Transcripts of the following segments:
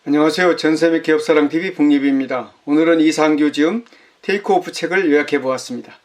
안녕하세요. 전세미 기업사랑TV 북리뷰입니다. 오늘은 이상규 지음 테이크오프 책을 요약해 보았습니다.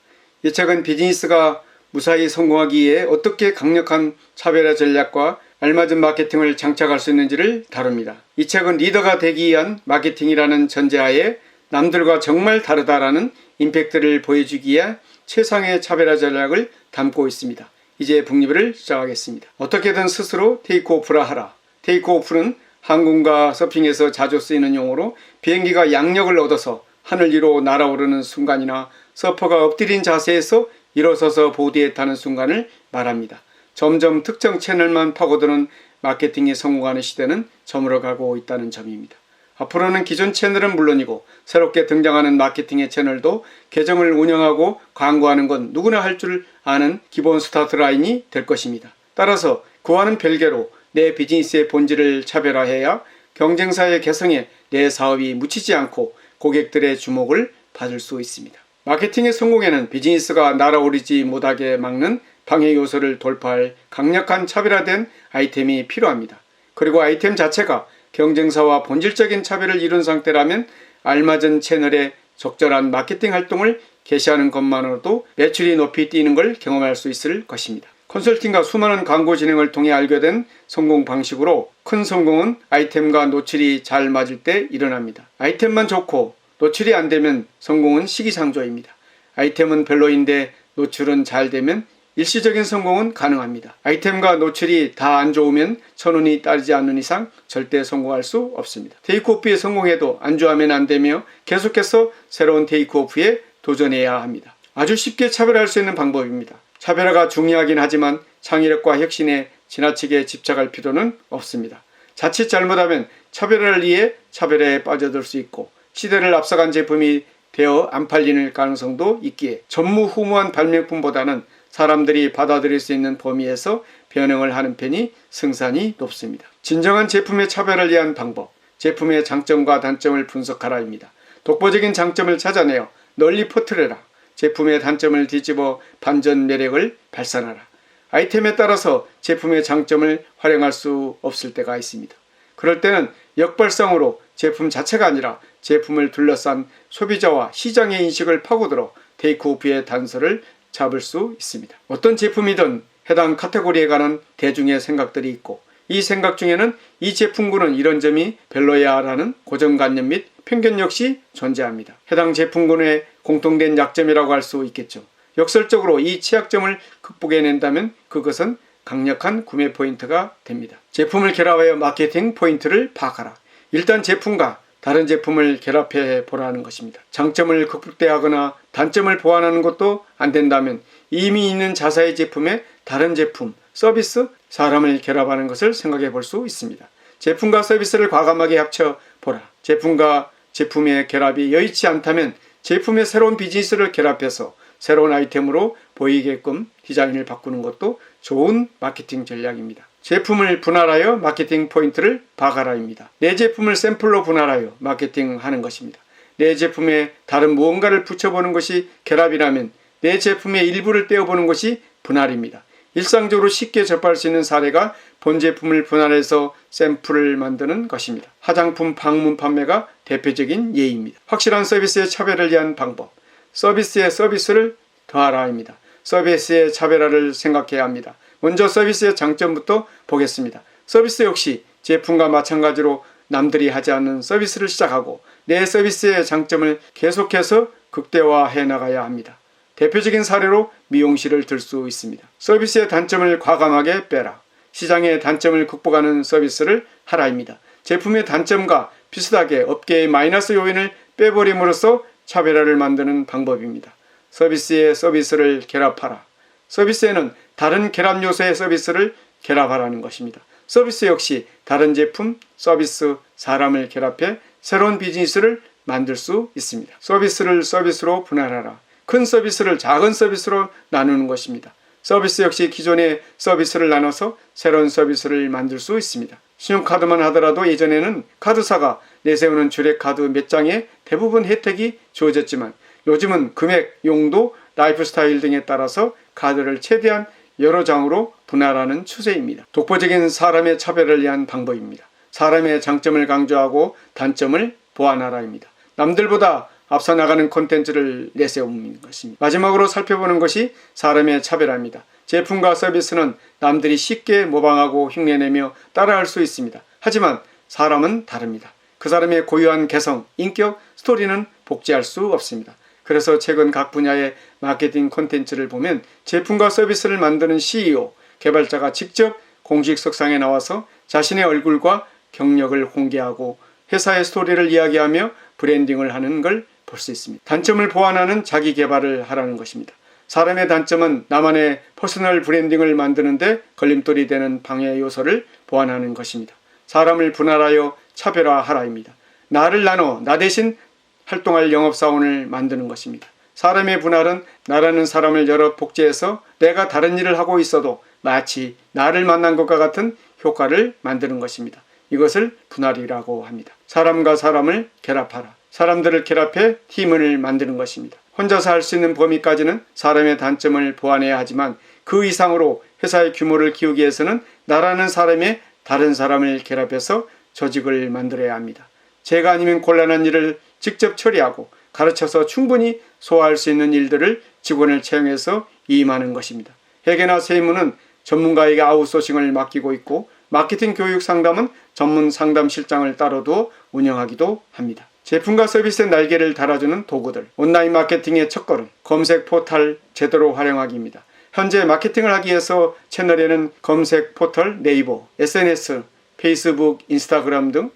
이 책은 비즈니스가 무사히 성공하기 위해 어떻게 강력한 차별화 전략과 알맞은 마케팅을 장착할 수 있는지를 다룹니다. 이 책은 리더가 되기 위한 마케팅이라는 전제하에 남들과 정말 다르다라는 임팩트를 보여주기 위해 최상의 차별화 전략을 담고 있습니다. 이제 북리뷰를 시작하겠습니다. 어떻게든 스스로 테이크오프라 하라. 테이크오프는 항공과 서핑에서 자주 쓰이는 용어로 비행기가 양력을 얻어서 하늘 위로 날아오르는 순간이나 서퍼가 엎드린 자세에서 일어서서 보드에 타는 순간을 말합니다. 점점 특정 채널만 파고드는 마케팅이 성공하는 시대는 저물어가고 있다는 점입니다. 앞으로는 기존 채널은 물론이고 새롭게 등장하는 마케팅의 채널도 계정을 운영하고 광고하는 건 누구나 할 줄 아는 기본 스타트 라인이 될 것입니다. 따라서 그와는 별개로 내 비즈니스의 본질을 차별화해야 경쟁사의 개성에 내 사업이 묻히지 않고 고객들의 주목을 받을 수 있습니다. 마케팅의 성공에는 비즈니스가 날아오르지 못하게 막는 방해 요소를 돌파할 강력한 차별화된 아이템이 필요합니다. 그리고 아이템 자체가 경쟁사와 본질적인 차별을 이룬 상태라면 알맞은 채널에 적절한 마케팅 활동을 개시하는 것만으로도 매출이 높이 뛰는 걸 경험할 수 있을 것입니다. 컨설팅과 수많은 광고 진행을 통해 알게 된 성공 방식으로 큰 성공은 아이템과 노출이 잘 맞을 때 일어납니다. 아이템만 좋고 노출이 안 되면 성공은 시기상조입니다. 아이템은 별로인데 노출은 잘 되면 일시적인 성공은 가능합니다. 아이템과 노출이 다 안 좋으면 천운이 따르지 않는 이상 절대 성공할 수 없습니다. 테이크오프에 성공해도 안주하면 안 되며 계속해서 새로운 테이크오프에 도전해야 합니다. 아주 쉽게 차별할 수 있는 방법입니다. 차별화가 중요하긴 하지만 창의력과 혁신에 지나치게 집착할 필요는 없습니다. 자칫 잘못하면 차별화를 위해 차별화에 빠져들 수 있고 시대를 앞서간 제품이 되어 안 팔리는 가능성도 있기에 전무후무한 발명품보다는 사람들이 받아들일 수 있는 범위에서 변형을 하는 편이 승산이 높습니다. 진정한 제품의 차별을 위한 방법, 제품의 장점과 단점을 분석하라입니다. 독보적인 장점을 찾아내어 널리 퍼뜨려라. 제품의 단점을 뒤집어 반전 매력을 발산하라. 아이템에 따라서 제품의 장점을 활용할 수 없을 때가 있습니다. 그럴 때는 역발상으로 제품 자체가 아니라 제품을 둘러싼 소비자와 시장의 인식을 파고들어 테이크오프의 단서를 잡을 수 있습니다. 어떤 제품이든 해당 카테고리에 관한 대중의 생각들이 있고 이 생각 중에는 이 제품군은 이런 점이 별로야라는 고정관념 및 편견 역시 존재합니다. 해당 제품군의 공통된 약점이라고 할 수 있겠죠. 역설적으로 이 취약점을 극복해낸다면 그것은 강력한 구매 포인트가 됩니다. 제품을 결합하여 마케팅 포인트를 파악하라. 일단 제품과 다른 제품을 결합해 보라는 것입니다. 장점을 극복대하거나 단점을 보완하는 것도 안 된다면 이미 있는 자사의 제품에 다른 제품, 서비스, 사람을 결합하는 것을 생각해 볼 수 있습니다. 제품과 서비스를 과감하게 합쳐 보라. 제품과 제품의 결합이 여의치 않다면 제품의 새로운 비즈니스를 결합해서 새로운 아이템으로 보이게끔 디자인을 바꾸는 것도 좋은 마케팅 전략입니다. 제품을 분할하여 마케팅 포인트를 파악하라입니다. 내 제품을 샘플로 분할하여 마케팅하는 것입니다. 내 제품에 다른 무언가를 붙여보는 것이 결합이라면 내 제품의 일부를 떼어보는 것이 분할입니다. 일상적으로 쉽게 접할 수 있는 사례가 본 제품을 분할해서 샘플을 만드는 것입니다. 화장품 방문 판매가 대표적인 예입니다. 확실한 서비스의 차별을 위한 방법, 서비스에 서비스를 더하라입니다. 서비스의 차별화를 생각해야 합니다. 먼저 서비스의 장점부터 보겠습니다. 서비스 역시 제품과 마찬가지로 남들이 하지 않는 서비스를 시작하고 내 서비스의 장점을 계속해서 극대화해 나가야 합니다. 대표적인 사례로 미용실을 들 수 있습니다. 서비스의 단점을 과감하게 빼라. 시장의 단점을 극복하는 서비스를 하라입니다. 제품의 단점과 비슷하게 업계의 마이너스 요인을 빼버림으로써 차별화를 만드는 방법입니다. 서비스에 서비스를 결합하라. 서비스에는 다른 결합 요소의 서비스를 결합하라는 것입니다. 서비스 역시 다른 제품, 서비스, 사람을 결합해 새로운 비즈니스를 만들 수 있습니다. 서비스를 서비스로 분할하라. 큰 서비스를 작은 서비스로 나누는 것입니다. 서비스 역시 기존의 서비스를 나눠서 새로운 서비스를 만들 수 있습니다. 신용카드만 하더라도 예전에는 카드사가 내세우는 주례카드 몇 장에 대부분 혜택이 주어졌지만 요즘은 금액, 용도, 라이프 스타일 등에 따라서 카드를 최대한 여러 장으로 분할하는 추세입니다. 독보적인 사람의 차별을 위한 방법입니다. 사람의 장점을 강조하고 단점을 보완하라입니다. 남들보다 앞서 나가는 콘텐츠를 내세우는 것입니다. 마지막으로 살펴보는 것이 사람의 차별화입니다. 제품과 서비스는 남들이 쉽게 모방하고 흉내내며 따라할 수 있습니다. 하지만 사람은 다릅니다. 그 사람의 고유한 개성, 인격, 스토리는 복제할 수 없습니다. 그래서 최근 각 분야의 마케팅 콘텐츠를 보면 제품과 서비스를 만드는 CEO, 개발자가 직접 공식 석상에 나와서 자신의 얼굴과 경력을 공개하고 회사의 스토리를 이야기하며 브랜딩을 하는 걸 볼 수 있습니다. 단점을 보완하는 자기 개발을 하라는 것입니다. 사람의 단점은 나만의 퍼스널 브랜딩을 만드는데 걸림돌이 되는 방해 요소를 보완하는 것입니다. 사람을 분할하여 차별화하라입니다. 나를 나눠 나 대신 활동할 영업사원을 만드는 것입니다. 사람의 분할은 나라는 사람을 여러 복제해서 내가 다른 일을 하고 있어도 마치 나를 만난 것과 같은 효과를 만드는 것입니다. 이것을 분할이라고 합니다. 사람과 사람을 결합하라. 사람들을 결합해 팀을 만드는 것입니다. 혼자서 할 수 있는 범위까지는 사람의 단점을 보완해야 하지만 그 이상으로 회사의 규모를 키우기 위해서는 나라는 사람의 다른 사람을 결합해서 조직을 만들어야 합니다. 제가 아니면 곤란한 일을 직접 처리하고 가르쳐서 충분히 소화할 수 있는 일들을 직원을 채용해서 임하는 것입니다. 회계나 세무는 전문가에게 아웃소싱을 맡기고 있고 마케팅 교육 상담은 전문 상담 실장을 따로 두어 운영하기도 합니다. 제품과 서비스의 날개를 달아주는 도구들, 온라인 마케팅의 첫걸음, 검색 포털 제대로 활용하기입니다. 현재 마케팅을 하기 위해서 채널에는 검색 포털, 네이버, SNS, 페이스북, 인스타그램 등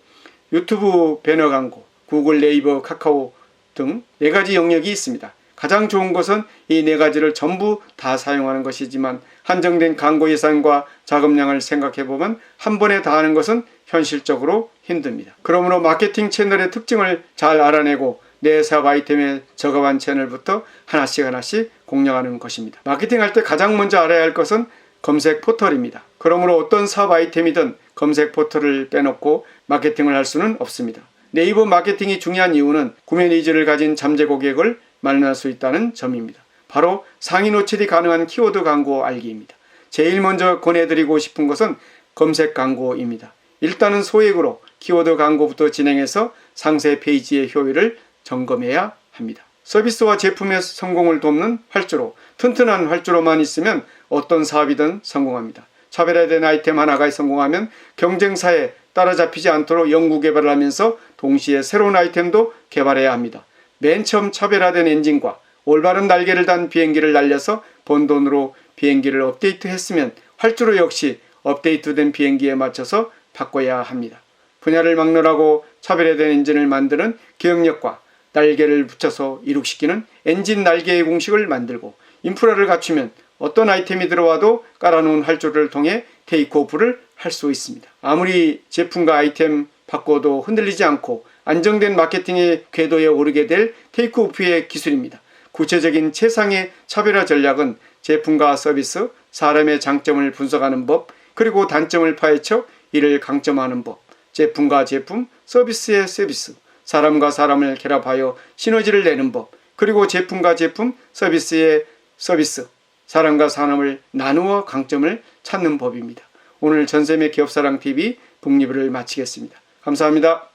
유튜브 배너 광고, 구글, 네이버, 카카오 등 4가지 영역이 있습니다. 가장 좋은 것은 이 4가지를 전부 다 사용하는 것이지만 한정된 광고 예산과 자금량을 생각해보면 한 번에 다 하는 것은 현실적으로 힘듭니다. 그러므로 마케팅 채널의 특징을 잘 알아내고 내 사업 아이템에 적합한 채널부터 하나씩 공략하는 것입니다. 마케팅할 때 가장 먼저 알아야 할 것은 검색 포털입니다. 그러므로 어떤 사업 아이템이든 검색 포털을 빼놓고 마케팅을 할 수는 없습니다. 네이버 마케팅이 중요한 이유는 구매 니즈를 가진 잠재 고객을 만날 수 있다는 점입니다. 바로 상위 노출이 가능한 키워드 광고 알기입니다. 제일 먼저 권해드리고 싶은 것은 검색 광고입니다. 일단은 소액으로 키워드 광고부터 진행해서 상세 페이지의 효율을 점검해야 합니다. 서비스와 제품의 성공을 돕는 활주로, 튼튼한 활주로만 있으면 어떤 사업이든 성공합니다. 차별화된 아이템 하나가 성공하면 경쟁사에 따라잡히지 않도록 연구개발을 하면서 동시에 새로운 아이템도 개발해야 합니다. 맨 처음 차별화된 엔진과 올바른 날개를 단 비행기를 날려서 번 돈으로 비행기를 업데이트했으면 활주로 역시 업데이트된 비행기에 맞춰서 바꿔야 합니다. 분야를 막론하고 차별화된 엔진을 만드는 기억력과 날개를 붙여서 이룩시키는 엔진 날개의 공식을 만들고 인프라를 갖추면 어떤 아이템이 들어와도 깔아놓은 활주로를 통해 테이크오프를 할 수 있습니다. 아무리 제품과 아이템 바꿔도 흔들리지 않고 안정된 마케팅의 궤도에 오르게 될 테이크오프의 기술입니다. 구체적인 최상의 차별화 전략은 제품과 서비스, 사람의 장점을 분석하는 법, 그리고 단점을 파헤쳐 이를 강점하는 법, 제품과 제품, 서비스의 서비스, 사람과 사람을 결합하여 시너지를 내는 법, 그리고 제품과 제품, 서비스의 서비스, 사람과 사람을 나누어 강점을 찾는 법입니다. 오늘 전샘의 기업사랑TV 북리뷰를 마치겠습니다. 감사합니다.